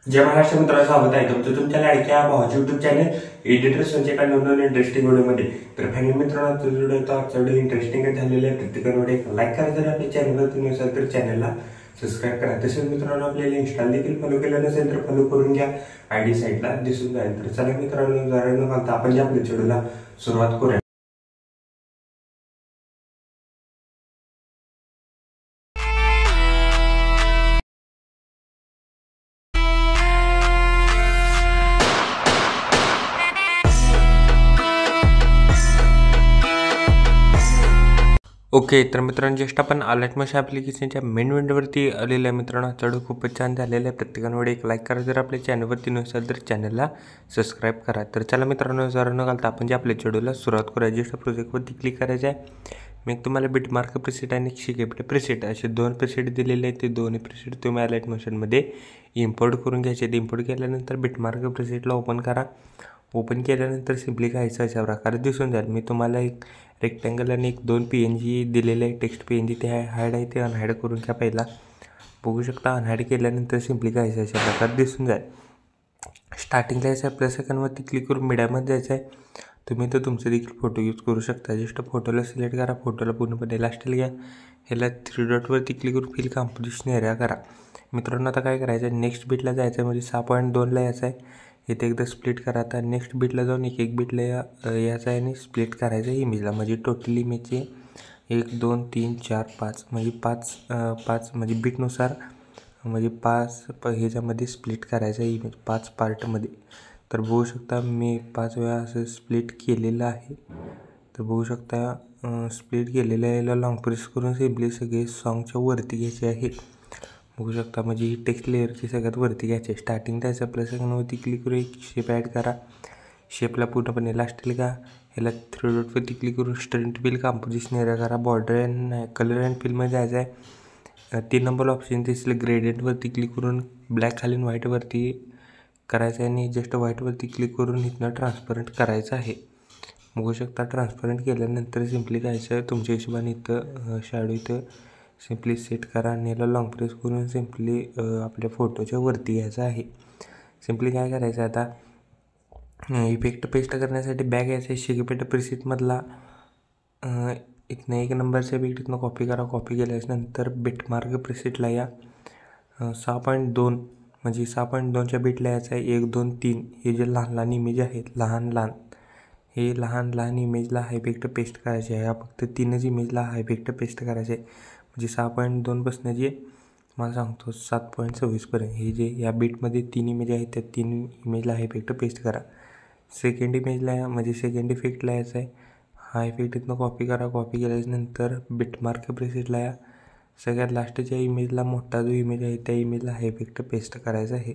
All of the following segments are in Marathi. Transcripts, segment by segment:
जय महाराष्ट्र मित्रांनो, स्वागत आहे तुमचं तुमच्या लाडक्या भावाच्या युट्यूब चॅनल एडिटर संजय नवीन इंटरेस्टिंग व्हिडिओमध्ये. तर फॅमिली मित्रांनो, आजचा व्हिडिओ इंटरेस्टिंग झालेला आहे. प्रत्येकाने एक लाईक करा, जर आपल्या चॅनलवर तुम्ही असाल तर चॅनलला सबस्क्राईब करा. तसेच मित्रांनो, आपल्याला इंस्टा देखील फॉलो केलं नसेल तर फॉलो करून घ्या, आयडी साईडला दिसून जाईल. तर चला मित्रांनो, जरा न घालता आपण जे आपल्या व्हिडिओला सुरुवात करूया. ओके, तर मित्रांनो, जस्ट आपण अलर्ट मशीन ॲप्लिकेशनच्या मेन विंडोवरती आलेलं आहे. मित्रांनो, चढ खूपच छान झालेलं आहे. प्रत्येकाने एक लाईक करा, जर आपल्या चॅनलवरती नसेल तर चॅनलला सबस्क्राईब करा. तर चला मित्रांनो, जरा न घालता आपण जे आपल्या व्हिडिओला सुरुवात करूया. जस्ट प्रोजेक्टवरती क्लिक करायचं आहे. मी तुम्हाला बिटमार्क प्रिसेट आणि शिकेपटे प्रिसेट असे दोन प्रिसेट दिलेले आहेत. ते दोन्ही प्रिसेट तुम्ही अलर्ट मशीनमध्ये इम्पोर्ट करून घ्यायचे. ते इम्पोर्ट केल्यानंतर बिटमार्क प्रिसेटला ओपन करा. ओपन केल्यानंतर सिम्पली काहीच अशा प्रकारे दिसून जाईल. मी तुम्हाला एक रेक्टँगल आणि एक दोन PNG दिलेले आहे, टेक्स्ट PNG. ते हाईड आहे, ते अनहाईड करून घ्या. पहिला बघू शकता, अनहाईड केल्यानंतर सिम्पली काहीच अशा प्रकारे दिसून जाईल. स्टार्टिंगला यायचं आहे, प्लस सेकंडवरती क्लिक करून मीडियामध्ये जायचं आहे. तुम्ही तर तुमचे देखील फोटो यूज करू शकता. जस्ट फोटोला सिलेक्ट करा, फोटोला पूर्णपणे लास्टला घ्या. ह्याला 3 डॉटवरती क्लिक करून फिल कंपोजिशन एरिया करा. मित्रांनो, आता काय करायचं आहे, नेक्स्ट बीटला जायचं आहे. म्हणजे 6.2ला यायचं आहे. इथे एकदा स्प्लिट करा. आता नेक्स्ट बीटला जाऊन एक बीटला यायचं आहे आणि स्प्लिट करायचं आहे इमेजला. म्हणजे टोटल इमेजचे 1 2 3 4 5 म्हणजे 5 म्हणजे बीटनुसार म्हणजे 5 ह्याच्यामध्ये स्प्लिट करायचं आहे इमेज 5 पार्टमध्ये. तर बघू शकता, मी 5 वेळा असं स्प्लिट केलेलं आहे. तर बघू शकता, स्प्लिट केलेलं आहे. याला लॉंग प्रेस करून सिम्पली सगळे सॉन्गच्या वरती घ्यायचे आहे. बघू शकता, म्हणजे ही टेक्स्ट लेअरची सगळ्यात वरती घ्यायची आहे. स्टार्टिंग त्याच्या प्लस सेकंडवरती क्लिक करून एक शेप ॲड करा. शेपला पूर्णपणे लास्टला का ह्याला 3 डॉटवरती क्लिक करून स्ट्रेंथ फिल कंपोजिशन एरिया करा. बॉर्डर अँड कलर अँड फिलमध्ये जायचं आहे. 3 नंबर ऑप्शन दिसले, ग्रेडियंटवरती क्लिक करून ब्लॅक खालीन व्हाईटवरती करायचं आहे आणि जस्ट व्हाईटवरती क्लिक करून इथनं ट्रान्सपरंट करायचं आहे. बघू शकता, ट्रान्सपरंट केल्यानंतर सिम्पली जायचं तुमच्या हिशोबाने इथं शॅडो इथं सिम्पली सेट करा आणि याला लॉंग प्रेस करून सिम्पली आपल्या फोटोच्या वरती घ्यायचं आहे. सिम्पली काय करायचं, आता इफेक्ट पेस्ट करण्यासाठी बॅग यायचं आहे. शिकेपेट प्रिसेटमधला इथनं 1 नंबरच्या इफेक्ट इथनं कॉपी करा. कॉपी केल्यानंतर बिटमार्क प्रिसेटला या 6.2 म्हणजे 6.2च्या बीटला यायचं आहे. 1 2 3 हे जे लहान लहान इमेज आहेत, लहान लहान इमेजला हा इफेक्ट पेस्ट करायचे आहे. फक्त 3च इमेजला हा इफेक्ट पेस्ट करायचे आहे. म्हणजे 6.2पासून जे मला सांगतो 7.26पर्यंत हे जे या बीटमध्ये 3 इमेज आहेत, त्या 3 इमेजला हा इफेक्ट पेस्ट करा. सेकंड इमेजला म्हणजे सेकंड इफेक्टला यायचं आहे. हा इफेक्ट इथनं कॉपी करा. कॉपी केल्यानंतर बिटमार्क प्रिसेटला या सगळ्यात लास्टच्या इमेजला मोठा जो इमेज आहे त्या इमेजला हा इफेक्ट पेस्ट करायचा आहे.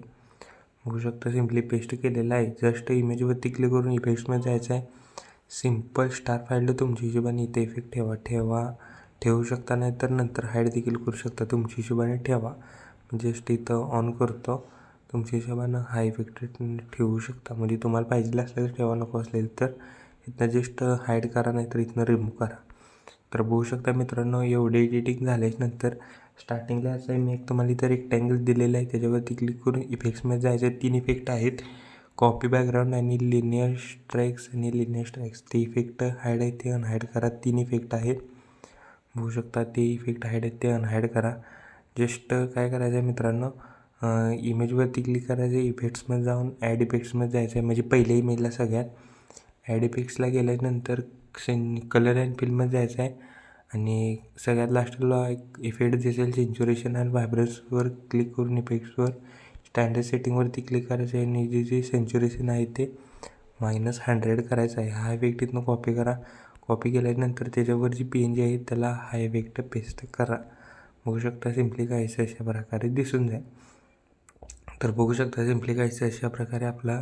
बघू शकता, सिम्पली पेस्ट केलेला आहे. जस्ट इमेजवरती क्लिक करून इफेक्ट्समध्ये जायचं आहे. सिम्पल स्टार फाईलला तुमच्या हिशोबाने इथे इफेक्ट ठेवू शकता, नाही तर नंतर हाईड देखील करू शकता. तुमच्या हिशोबाने ठेवा. जस्ट इथं ऑन करतो, तुमच्या हिशोबानं हा इफेक्ट ठेवू शकता. म्हणजे तुम्हाला पाहिजे असलं तर ठेवा, नको असेल तर इथनं जस्ट हाईड करा, नाहीतर इथनं रिमूव्ह करा. तर बघू शकता मित्रांनो, एवढे एडिटिंग झाल्यानंतर स्टार्टिंगला याचं आहे. मी एक तुम्हाला इथं रेक्टँगल दिलेलं आहे, त्याच्यावरती क्लिक करून इफेक्ट्समध्ये जायचं आहे. 3 इफेक्ट आहेत, कॉपी बॅकग्राऊंड आणि लिनियर स्ट्राइक्स आणि लिनियर स्ट्राइक्स. ते इफेक्ट हाईड आहे, ते अनहाईड करा. 3 इफेक्ट आहेत, बघू शकता. ते इफेक्ट हाईड आहेत, ते अनहाईड करा. जस्ट काय करायचं आहे मित्रांनो, इमेजवरती क्लिक करायचं आहे. इफेक्ट्समध्ये जाऊन ॲड इफेक्ट्समध्ये जायचं आहे. म्हणजे पहिल्या इमेजला सगळ्यात ॲड इफेक्ट्सला गेल्यानंतर कलर अँड फिलमध्ये जायचं आहे आणि सगळ्यात लास्टला एक इफेक्ट दिसेल, सेंच्युरेशन अँड व्हायब्रन्सवर क्लिक करून इफेक्ट्सवर स्टँडर्ड सेटिंगवरती क्लिक करायचं आहे आणि जे सेंच्युरेशन आहे ते -100 करायचं आहे. हा इफेक्ट इथनं कॉपी करा. कॉपी केल्यानंतर त्याच्यावर जी PNG आहे त्याला हा इफेक्ट पेस्ट करा. बघू शकता, सिम्पली काहीसं अशा प्रकारे दिसून जाईल. तर बघू शकता, सिम्पली काहीसं अशा प्रकारे आपला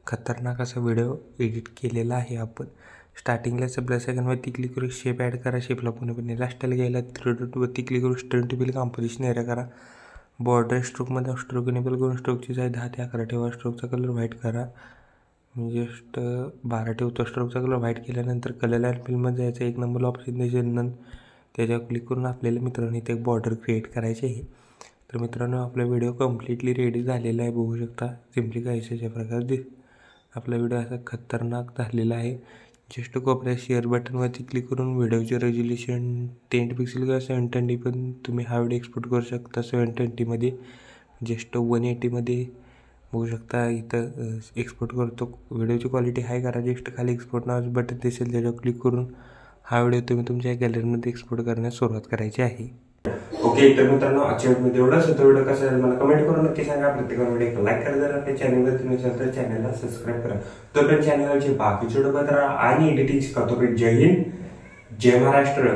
खतरनाक असा व्हिडिओ एडिट केलेला आहे आपण. स्टार्टिंगला प्लस सेकंडवरती क्लिक करून शेप ॲड करा. शेपला पूर्णपणे लास्टला घ्यायला 3 डॉटवरती क्लिक करून स्ट्रेंथ फिल कंपोजिशन एरिया करा. बॉर्डर स्ट्रोकमध्ये स्ट्रोक इनेबल करून स्ट्रोकची साईज 10 ते 11 ठेवा. स्ट्रोकचा कलर व्हाईट करा. मी जस्ट 12 ठेवतो. स्ट्रोकचा कलर व्हाईट केल्यानंतर कलर अँड फिलमध्ये जायचं. 1 नंबर ऑप्शन द्यायचे, त्याच्यावर क्लिक करून आपल्याला मित्रांनो इथे एक बॉर्डर क्रिएट करायची आहे. तर मित्रांनो आपला व्हिडिओ कम्प्लिटली रेडी झालेला आहे, बघू शकता सिम्पली काहीच अशा प्रकारे आपला व्हिडिओ असा खतरनाक झालेला आहे। जस्ट कोपऱ्यात शेअर बटनवरती क्लिक करून व्हिडिओचे रेझोल्यूशन 10 पिक्सेल किंवा 720 पण तुम्ही हा व्हिडिओ एक्सपोर्ट करू शकता 720मध्ये। जस्ट 180मध्ये बघू शकता इथं एक्सपोर्ट करतो। व्हिडिओची क्वालिटी हाय करा, जस्ट खाली एक्सपोर्ट नावाचं बटन दिसेल त्याच्यावर क्लिक करून हा व्हिडिओ तुम्ही तुमच्या गॅलरीमध्ये एक्सपोर्ट करण्यास सुरुवात करायची आहे। ओके तर मित्रांनो आजच्या व्हिडिओ एवढाच होता। व्हिडिओ कसा झाला मला कमेंट करून नक्की सांगा। प्रत्येक व्हिडिओ लाईक करा, जर आपल्या चॅनलवर तुम्ही असाल तर चॅनलला सबस्क्राईब करा। तोपर्यंत चॅनलचे बाकीचे व्हिडिओ बघा आणि एडिटिंग शिका। तोपर्यंत जय हिंद, जय महाराष्ट्र।